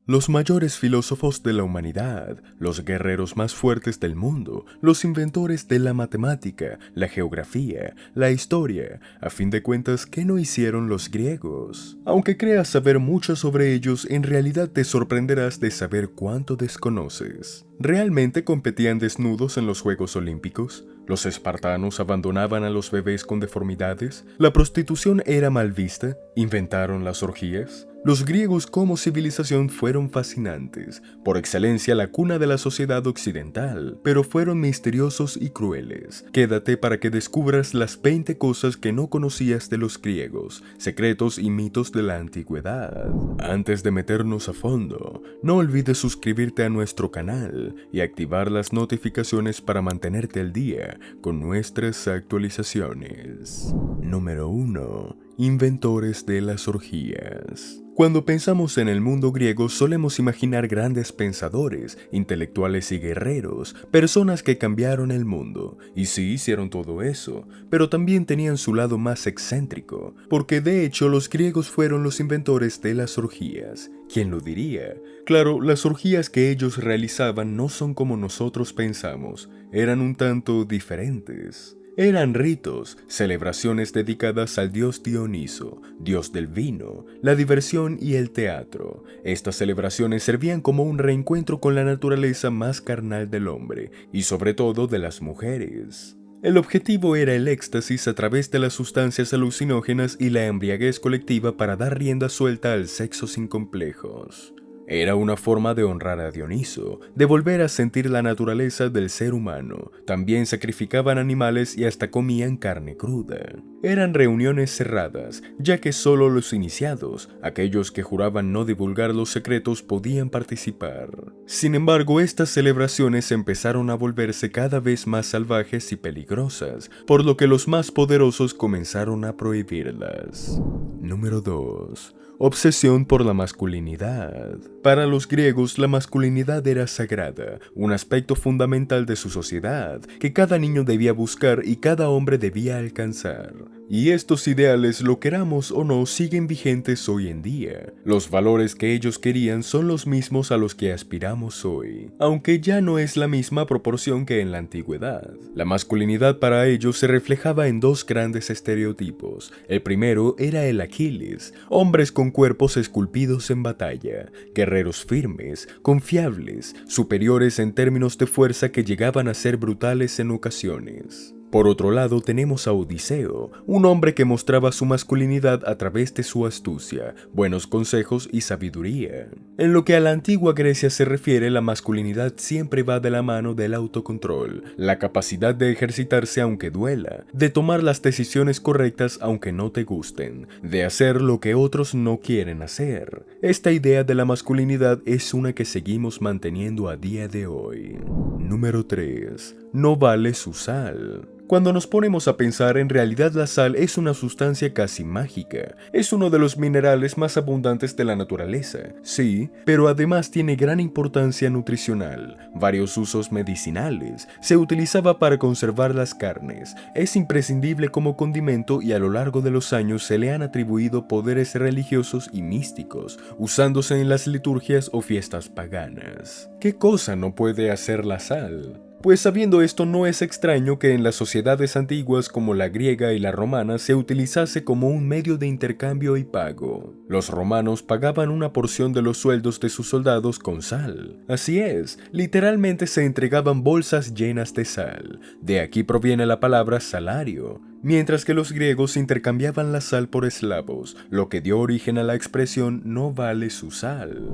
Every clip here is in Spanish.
Los mayores filósofos de la humanidad, los guerreros más fuertes del mundo, los inventores de la matemática, la geografía, la historia, a fin de cuentas, ¿qué no hicieron los griegos? Aunque creas saber mucho sobre ellos, en realidad te sorprenderás de saber cuánto desconoces. ¿Realmente competían desnudos en los Juegos Olímpicos? ¿Los espartanos abandonaban a los bebés con deformidades? ¿La prostitución era mal vista? ¿Inventaron las orgías? Los griegos como civilización fueron fascinantes, por excelencia la cuna de la sociedad occidental, pero fueron misteriosos y crueles. Quédate para que descubras las 20 cosas que no conocías de los griegos, secretos y mitos de la antigüedad. Antes de meternos a fondo, no olvides suscribirte a nuestro canal y activar las notificaciones para mantenerte al día con nuestras actualizaciones. Número 1. Inventores de las orgías. Cuando pensamos en el mundo griego solemos imaginar grandes pensadores, intelectuales y guerreros, personas que cambiaron el mundo. Y sí hicieron todo eso, pero también tenían su lado más excéntrico, porque de hecho los griegos fueron los inventores de las orgías. ¿Quién lo diría? Claro, las orgías que ellos realizaban no son como nosotros pensamos, eran un tanto diferentes. Eran ritos, celebraciones dedicadas al dios Dioniso, dios del vino, la diversión y el teatro. Estas celebraciones servían como un reencuentro con la naturaleza más carnal del hombre, y sobre todo de las mujeres. El objetivo era el éxtasis a través de las sustancias alucinógenas y la embriaguez colectiva para dar rienda suelta al sexo sin complejos. Era una forma de honrar a Dioniso, de volver a sentir la naturaleza del ser humano. También sacrificaban animales y hasta comían carne cruda. Eran reuniones cerradas, ya que solo los iniciados, aquellos que juraban no divulgar los secretos, podían participar. Sin embargo, estas celebraciones empezaron a volverse cada vez más salvajes y peligrosas, por lo que los más poderosos comenzaron a prohibirlas. Número 2. Obsesión por la masculinidad. Para los griegos, la masculinidad era sagrada, un aspecto fundamental de su sociedad, que cada niño debía buscar y cada hombre debía alcanzar. Y estos ideales, lo queramos o no, siguen vigentes hoy en día. Los valores que ellos querían son los mismos a los que aspiramos hoy, aunque ya no es la misma proporción que en la antigüedad. La masculinidad para ellos se reflejaba en dos grandes estereotipos. El primero era el Aquiles, hombres con cuerpos esculpidos en batalla, guerreros firmes, confiables, superiores en términos de fuerza que llegaban a ser brutales en ocasiones. Por otro lado tenemos a Odiseo, un hombre que mostraba su masculinidad a través de su astucia, buenos consejos y sabiduría. En lo que a la antigua Grecia se refiere, la masculinidad siempre va de la mano del autocontrol, la capacidad de ejercitarse aunque duela, de tomar las decisiones correctas aunque no te gusten, de hacer lo que otros no quieren hacer. Esta idea de la masculinidad es una que seguimos manteniendo a día de hoy. Número 3. No vale su sal. Cuando nos ponemos a pensar, en realidad la sal es una sustancia casi mágica. Es uno de los minerales más abundantes de la naturaleza, sí, pero además tiene gran importancia nutricional, varios usos medicinales, se utilizaba para conservar las carnes, es imprescindible como condimento y a lo largo de los años se le han atribuido poderes religiosos y místicos, usándose en las liturgias o fiestas paganas. ¿Qué cosa no puede hacer la sal? Pues sabiendo esto, no es extraño que en las sociedades antiguas como la griega y la romana se utilizase como un medio de intercambio y pago. Los romanos pagaban una porción de los sueldos de sus soldados con sal. Así es, literalmente se entregaban bolsas llenas de sal. De aquí proviene la palabra salario. Mientras que los griegos intercambiaban la sal por esclavos, lo que dio origen a la expresión no vale su sal.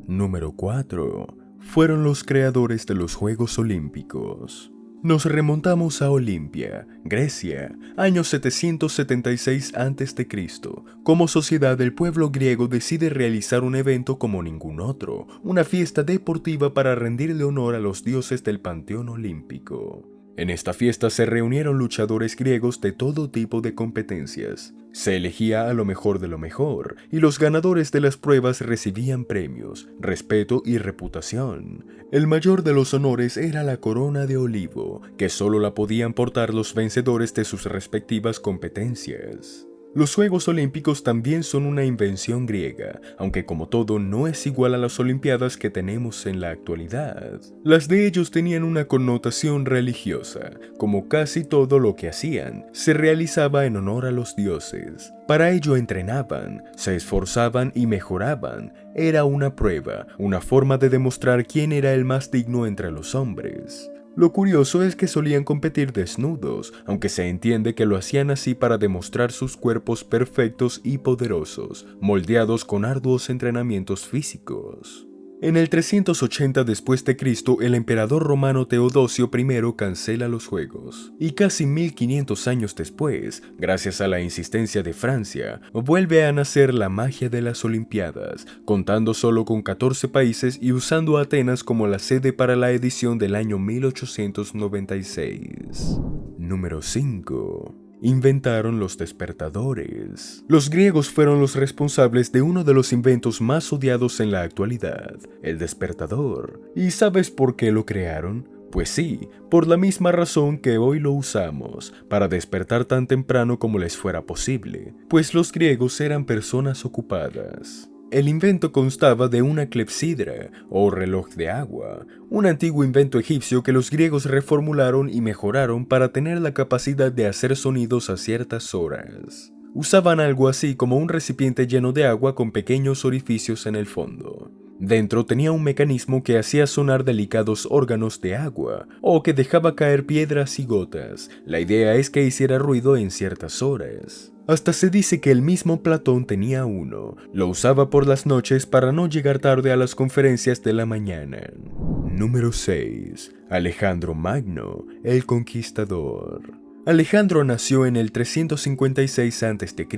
Número 4. Fueron los creadores de los Juegos Olímpicos. Nos remontamos a Olimpia, Grecia, año 776 a.C. Como sociedad, el pueblo griego decide realizar un evento como ningún otro, una fiesta deportiva para rendirle honor a los dioses del panteón olímpico. En esta fiesta se reunieron luchadores griegos de todo tipo de competencias. Se elegía a lo mejor de lo mejor, y los ganadores de las pruebas recibían premios, respeto y reputación. El mayor de los honores era la corona de olivo, que solo la podían portar los vencedores de sus respectivas competencias. Los Juegos Olímpicos también son una invención griega, aunque como todo no es igual a las Olimpiadas que tenemos en la actualidad. Las de ellos tenían una connotación religiosa, como casi todo lo que hacían, se realizaba en honor a los dioses. Para ello entrenaban, se esforzaban y mejoraban. Era una prueba, una forma de demostrar quién era el más digno entre los hombres. Lo curioso es que solían competir desnudos, aunque se entiende que lo hacían así para demostrar sus cuerpos perfectos y poderosos, moldeados con arduos entrenamientos físicos. En el 380 después de Cristo, el emperador romano Teodosio I cancela los Juegos, y casi 1500 años después, gracias a la insistencia de Francia, vuelve a nacer la magia de las Olimpiadas, contando solo con 14 países y usando Atenas como la sede para la edición del año 1896. Número 5. Inventaron los despertadores. Los griegos fueron los responsables de uno de los inventos más odiados en la actualidad, el despertador. ¿Y sabes por qué lo crearon? Pues sí, por la misma razón que hoy lo usamos, para despertar tan temprano como les fuera posible, pues los griegos eran personas ocupadas. El invento constaba de una clepsidra, o reloj de agua, un antiguo invento egipcio que los griegos reformularon y mejoraron para tener la capacidad de hacer sonidos a ciertas horas. Usaban algo así como un recipiente lleno de agua con pequeños orificios en el fondo. Dentro tenía un mecanismo que hacía sonar delicados órganos de agua, o que dejaba caer piedras y gotas. La idea es que hiciera ruido en ciertas horas. Hasta se dice que el mismo Platón tenía uno. Lo usaba por las noches para no llegar tarde a las conferencias de la mañana. Número 6. Alejandro Magno, el Conquistador. Alejandro nació en el 356 a.C.,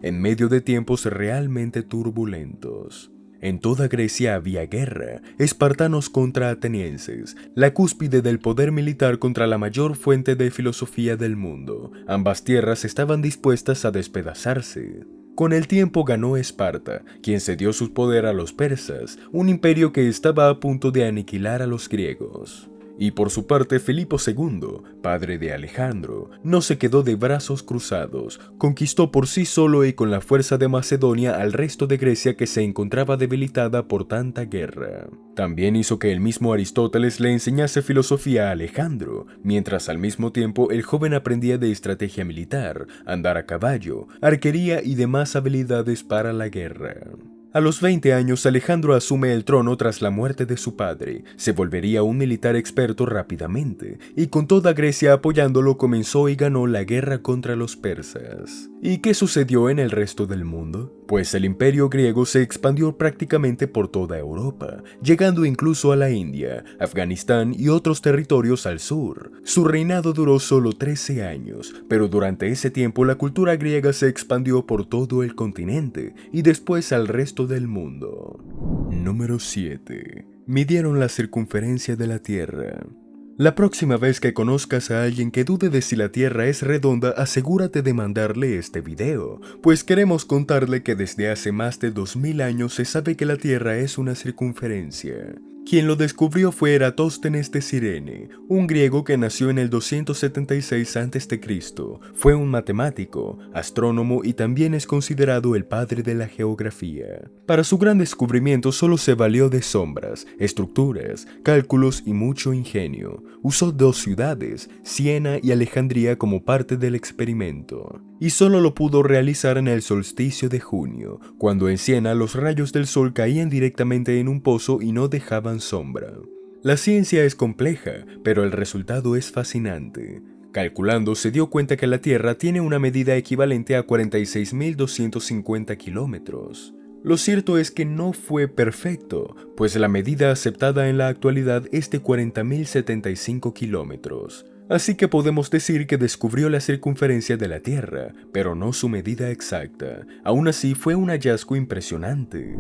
en medio de tiempos realmente turbulentos. En toda Grecia había guerra, espartanos contra atenienses, la cúspide del poder militar contra la mayor fuente de filosofía del mundo. Ambas tierras estaban dispuestas a despedazarse. Con el tiempo ganó Esparta, quien cedió su poder a los persas, un imperio que estaba a punto de aniquilar a los griegos. Y por su parte Filipo II, padre de Alejandro, no se quedó de brazos cruzados, conquistó por sí solo y con la fuerza de Macedonia al resto de Grecia que se encontraba debilitada por tanta guerra. También hizo que el mismo Aristóteles le enseñase filosofía a Alejandro, mientras al mismo tiempo el joven aprendía de estrategia militar, andar a caballo, arquería y demás habilidades para la guerra. A los 20 años, Alejandro asume el trono tras la muerte de su padre. Se volvería un militar experto rápidamente, y con toda Grecia apoyándolo comenzó y ganó la guerra contra los persas. ¿Y qué sucedió en el resto del mundo? Pues el imperio griego se expandió prácticamente por toda Europa, llegando incluso a la India, Afganistán y otros territorios al sur. Su reinado duró solo 13 años, pero durante ese tiempo la cultura griega se expandió por todo el continente y después al resto del mundo. Número 7. Midieron la circunferencia de la Tierra. La próxima vez que conozcas a alguien que dude de si la Tierra es redonda, asegúrate de mandarle este video, pues queremos contarle que desde hace más de 2000 años se sabe que la Tierra es una circunferencia. Quien lo descubrió fue Eratóstenes de Cirene, un griego que nació en el 276 a.C. Fue un matemático, astrónomo y también es considerado el padre de la geografía. Para su gran descubrimiento solo se valió de sombras, estructuras, cálculos y mucho ingenio. Usó 2 ciudades, Siena y Alejandría, como parte del experimento. Y solo lo pudo realizar en el solsticio de junio, cuando en Siena los rayos del sol caían directamente en un pozo y no dejaban sombra. La ciencia es compleja, pero el resultado es fascinante. Calculando, se dio cuenta que la Tierra tiene una medida equivalente a 46.250 kilómetros. Lo cierto es que no fue perfecto, pues la medida aceptada en la actualidad es de 40.075 kilómetros. Así que podemos decir que descubrió la circunferencia de la Tierra, pero no su medida exacta. Aún así, fue un hallazgo impresionante.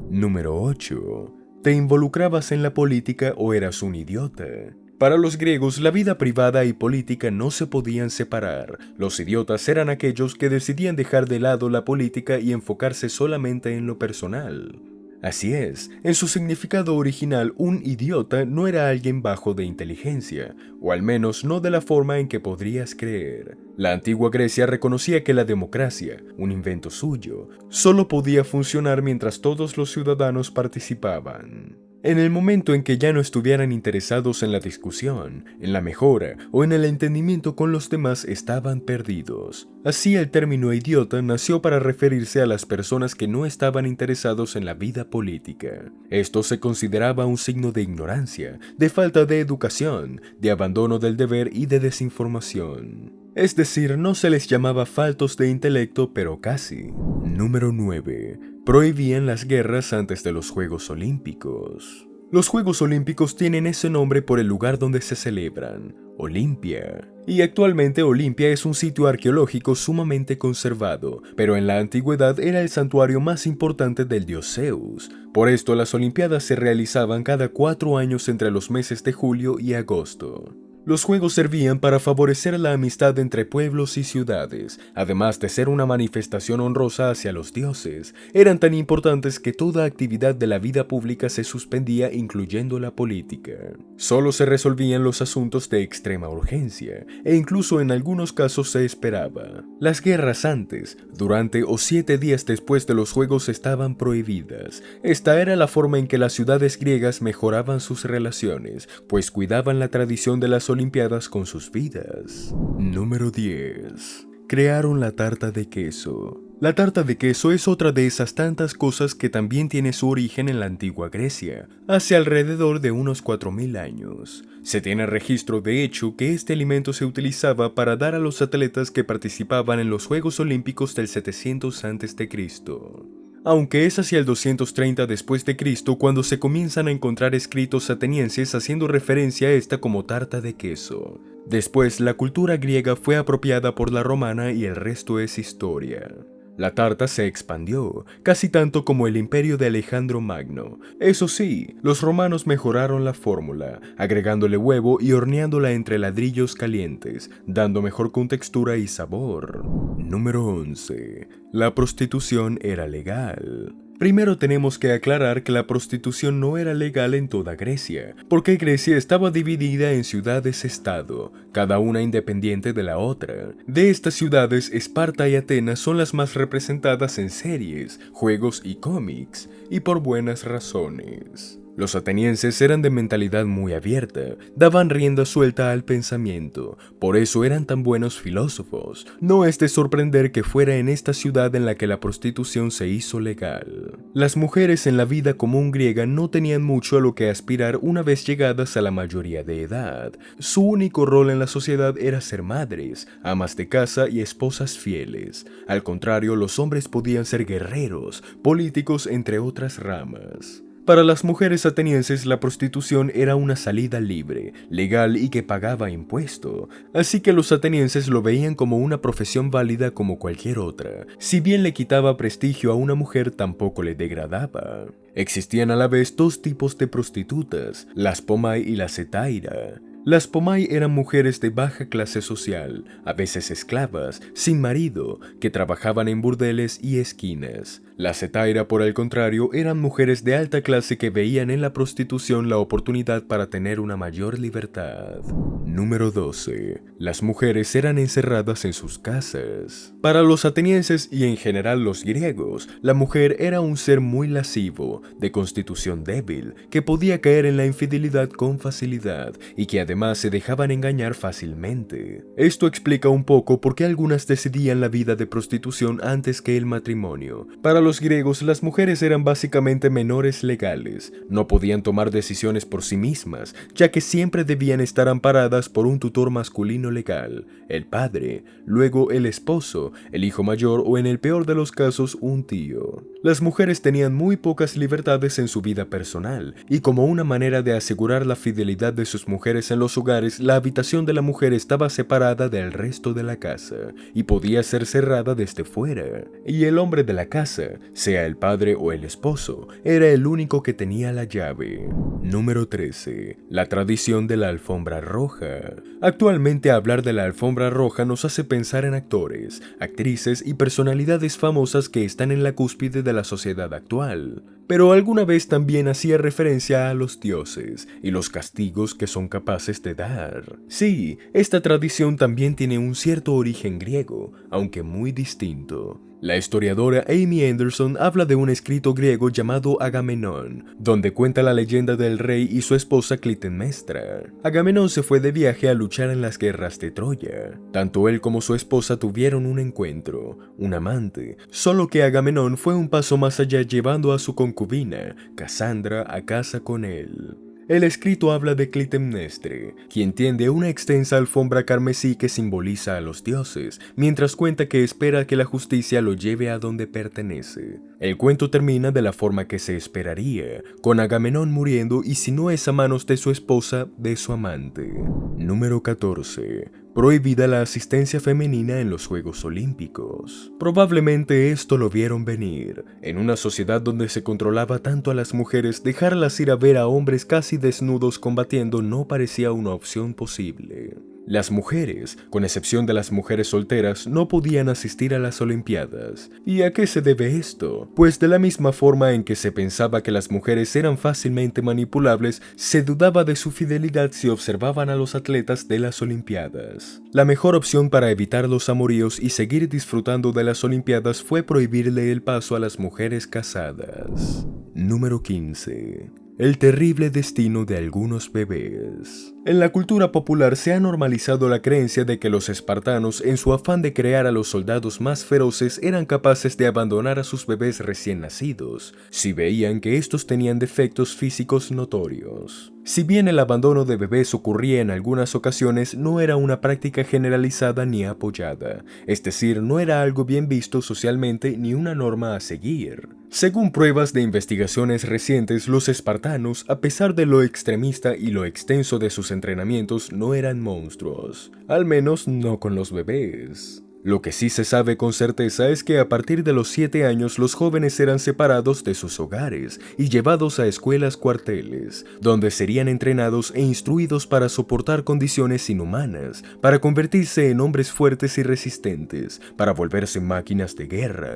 Número 8. ¿Te involucrabas en la política o eras un idiota? Para los griegos, la vida privada y política no se podían separar. Los idiotas eran aquellos que decidían dejar de lado la política y enfocarse solamente en lo personal. Así es, en su significado original, un idiota no era alguien bajo de inteligencia, o al menos no de la forma en que podrías creer. La antigua Grecia reconocía que la democracia, un invento suyo, solo podía funcionar mientras todos los ciudadanos participaban. En el momento en que ya no estuvieran interesados en la discusión, en la mejora o en el entendimiento con los demás, estaban perdidos. Así el término idiota nació para referirse a las personas que no estaban interesados en la vida política. Esto se consideraba un signo de ignorancia, de falta de educación, de abandono del deber y de desinformación. Es decir, no se les llamaba faltos de intelecto, pero casi. Número 9. Prohibían las guerras antes de los Juegos Olímpicos. Los Juegos Olímpicos tienen ese nombre por el lugar donde se celebran, Olimpia. Y actualmente Olimpia es un sitio arqueológico sumamente conservado, pero en la antigüedad era el santuario más importante del dios Zeus. Por esto las Olimpiadas se realizaban cada 4 años entre los meses de julio y agosto. Los juegos servían para favorecer la amistad entre pueblos y ciudades, además de ser una manifestación honrosa hacia los dioses. Eran tan importantes que toda actividad de la vida pública se suspendía, incluyendo la política. Solo se resolvían los asuntos de extrema urgencia, e incluso en algunos casos se esperaba. Las guerras antes, durante o 7 días después de los juegos estaban prohibidas. Esta era la forma en que las ciudades griegas mejoraban sus relaciones, pues cuidaban la tradición de las Olimpiadas con sus vidas. Número 10. Crearon la tarta de queso. La tarta de queso es otra de esas tantas cosas que también tiene su origen en la antigua Grecia, hace alrededor de unos 4000 años. Se tiene registro de hecho que este alimento se utilizaba para dar a los atletas que participaban en los Juegos Olímpicos del 700 a.C., aunque es hacia el 230 después de Cristo cuando se comienzan a encontrar escritos atenienses haciendo referencia a esta como tarta de queso. Después, la cultura griega fue apropiada por la romana y el resto es historia. La tarta se expandió, casi tanto como el imperio de Alejandro Magno. Eso sí, los romanos mejoraron la fórmula, agregándole huevo y horneándola entre ladrillos calientes, dando mejor contextura y sabor. Número 11. La prostitución era legal. Primero tenemos que aclarar que la prostitución no era legal en toda Grecia, porque Grecia estaba dividida en ciudades-estado, cada una independiente de la otra. De estas ciudades, Esparta y Atenas son las más representadas en series, juegos y cómics, y por buenas razones. Los atenienses eran de mentalidad muy abierta, daban rienda suelta al pensamiento, por eso eran tan buenos filósofos. No es de sorprender que fuera en esta ciudad en la que la prostitución se hizo legal. Las mujeres en la vida común griega no tenían mucho a lo que aspirar una vez llegadas a la mayoría de edad. Su único rol en la sociedad era ser madres, amas de casa y esposas fieles. Al contrario, los hombres podían ser guerreros, políticos, entre otras ramas. Para las mujeres atenienses la prostitución era una salida libre, legal y que pagaba impuesto, así que los atenienses lo veían como una profesión válida como cualquier otra. Si bien le quitaba prestigio a una mujer, tampoco le degradaba. Existían a la vez dos tipos de prostitutas, las pomai y las hetaira. Las pomai eran mujeres de baja clase social, a veces esclavas, sin marido, que trabajaban en burdeles y esquinas. Las hetaira, por el contrario, eran mujeres de alta clase que veían en la prostitución la oportunidad para tener una mayor libertad. Número 12. Las mujeres eran encerradas en sus casas. Para los atenienses y en general los griegos, la mujer era un ser muy lascivo, de constitución débil, que podía caer en la infidelidad con facilidad y que además se dejaban engañar fácilmente. Esto explica un poco por qué algunas decidían la vida de prostitución antes que el matrimonio. Para los griegos, las mujeres eran básicamente menores legales, no podían tomar decisiones por sí mismas, ya que siempre debían estar amparadas por un tutor masculino legal, el padre, luego el esposo, el hijo mayor o en el peor de los casos un tío. Las mujeres tenían muy pocas libertades en su vida personal, y como una manera de asegurar la fidelidad de sus mujeres en los hogares, la habitación de la mujer estaba separada del resto de la casa, y podía ser cerrada desde fuera, y el hombre de la casa, sea el padre o el esposo, era el único que tenía la llave. Número 13. La tradición de la alfombra roja. Actualmente hablar de la alfombra roja nos hace pensar en actores, actrices y personalidades famosas que están en la cúspide de la sociedad actual. Pero alguna vez también hacía referencia a los dioses y los castigos que son capaces de dar. Sí, esta tradición también tiene un cierto origen griego, aunque muy distinto. La historiadora Amy Anderson habla de un escrito griego llamado Agamenón, donde cuenta la leyenda del rey y su esposa Clitemnestra. Agamenón se fue de viaje a luchar en las guerras de Troya. Tanto él como su esposa tuvieron un encuentro, un amante, solo que Agamenón fue un paso más allá llevando a su concubina, Casandra, a casa con él. El escrito habla de Clitemnestra, quien tiende una extensa alfombra carmesí que simboliza a los dioses, mientras cuenta que espera que la justicia lo lleve a donde pertenece. El cuento termina de la forma que se esperaría, con Agamenón muriendo y si no es a manos de su esposa, de su amante. Número 14. Prohibida la asistencia femenina en los Juegos Olímpicos. Probablemente esto lo vieron venir. En una sociedad donde se controlaba tanto a las mujeres, dejarlas ir a ver a hombres casi desnudos combatiendo no parecía una opción posible. Las mujeres, con excepción de las mujeres solteras, no podían asistir a las Olimpiadas. ¿Y a qué se debe esto? Pues de la misma forma en que se pensaba que las mujeres eran fácilmente manipulables, se dudaba de su fidelidad si observaban a los atletas de las Olimpiadas. La mejor opción para evitar los amoríos y seguir disfrutando de las Olimpiadas fue prohibirle el paso a las mujeres casadas. Número 15. El terrible destino de algunos bebés. En la cultura popular se ha normalizado la creencia de que los espartanos, en su afán de crear a los soldados más feroces, eran capaces de abandonar a sus bebés recién nacidos, si veían que estos tenían defectos físicos notorios. Si bien el abandono de bebés ocurría en algunas ocasiones, no era una práctica generalizada ni apoyada, es decir, no era algo bien visto socialmente ni una norma a seguir. Según pruebas de investigaciones recientes, los espartanos, a pesar de lo extremista y lo extenso de sus entrenamientos, no eran monstruos, al menos no con los bebés. Lo que sí se sabe con certeza es que a partir de los 7 años los jóvenes eran separados de sus hogares y llevados a escuelas cuarteles, donde serían entrenados e instruidos para soportar condiciones inhumanas, para convertirse en hombres fuertes y resistentes, para volverse máquinas de guerra.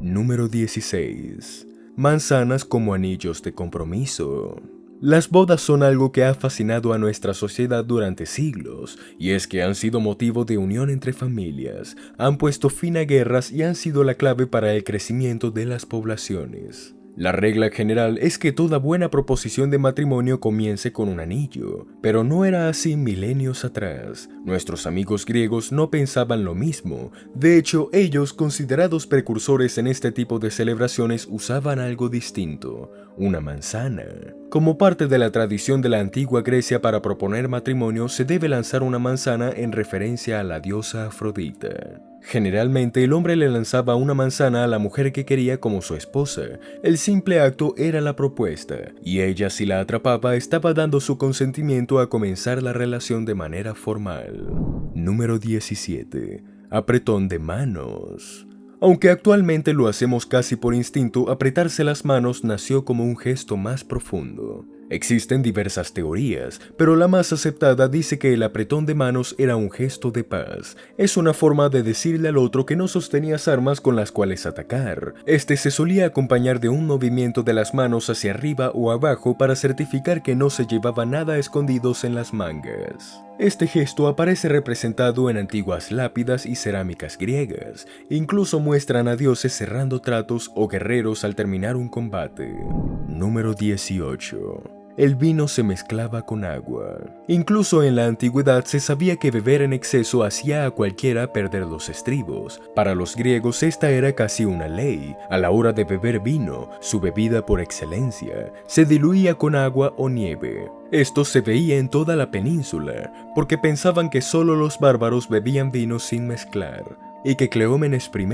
Número 16. Manzanas como anillos de compromiso. Las bodas son algo que ha fascinado a nuestra sociedad durante siglos, y es que han sido motivo de unión entre familias, han puesto fin a guerras y han sido la clave para el crecimiento de las poblaciones. La regla general es que toda buena proposición de matrimonio comience con un anillo, pero no era así milenios atrás. Nuestros amigos griegos no pensaban lo mismo. De hecho, ellos, considerados precursores en este tipo de celebraciones, usaban algo distinto, una manzana. Como parte de la tradición de la antigua Grecia para proponer matrimonio, se debe lanzar una manzana en referencia a la diosa Afrodita. Generalmente el hombre le lanzaba una manzana a la mujer que quería como su esposa. El simple acto era la propuesta, y ella, si la atrapaba, estaba dando su consentimiento a comenzar la relación de manera formal. Número 17. Apretón de manos. Aunque actualmente lo hacemos casi por instinto, apretarse las manos nació como un gesto más profundo. Existen diversas teorías, pero la más aceptada dice que el apretón de manos era un gesto de paz. Es una forma de decirle al otro que no sostenías armas con las cuales atacar. Este se solía acompañar de un movimiento de las manos hacia arriba o abajo para certificar que no se llevaba nada escondidos en las mangas. Este gesto aparece representado en antiguas lápidas y cerámicas griegas. Incluso muestran a dioses cerrando tratos o guerreros al terminar un combate. Número 18. El vino se mezclaba con agua. Incluso en la antigüedad se sabía que beber en exceso hacía a cualquiera perder los estribos. Para los griegos esta era casi una ley. A la hora de beber vino, su bebida por excelencia, se diluía con agua o nieve. Esto se veía en toda la península, porque pensaban que solo los bárbaros bebían vino sin mezclar, y que Cleómenes I,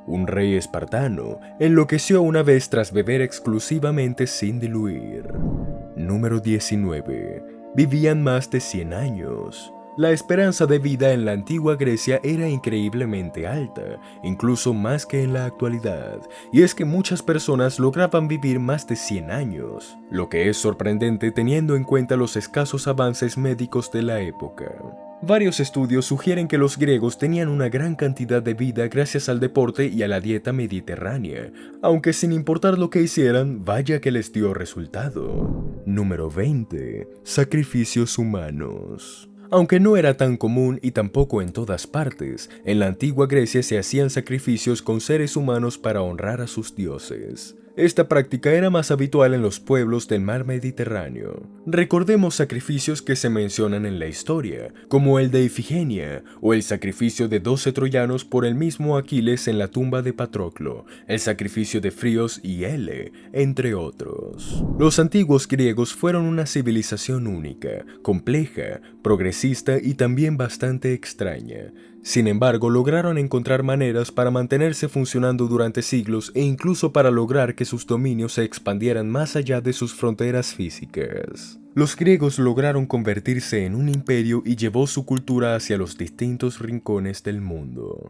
un rey espartano, enloqueció una vez tras beber exclusivamente sin diluir. Número 19. Vivían más de 100 años. La esperanza de vida en la antigua Grecia era increíblemente alta, incluso más que en la actualidad, y es que muchas personas lograban vivir más de 100 años, lo que es sorprendente teniendo en cuenta los escasos avances médicos de la época. Varios estudios sugieren que los griegos tenían una gran cantidad de vida gracias al deporte y a la dieta mediterránea, aunque sin importar lo que hicieran, vaya que les dio resultado. Número 20. Sacrificios humanos. Aunque no era tan común y tampoco en todas partes, en la antigua Grecia se hacían sacrificios con seres humanos para honrar a sus dioses. Esta práctica era más habitual en los pueblos del mar Mediterráneo. Recordemos sacrificios que se mencionan en la historia, como el de Ifigenia, o el sacrificio de 12 troyanos por el mismo Aquiles en la tumba de Patroclo, el sacrificio de Fríos y Hele, entre otros. Los antiguos griegos fueron una civilización única, compleja, progresista y también bastante extraña. Sin embargo, lograron encontrar maneras para mantenerse funcionando durante siglos e incluso para lograr que sus dominios se expandieran más allá de sus fronteras físicas. Los griegos lograron convertirse en un imperio y llevó su cultura hacia los distintos rincones del mundo.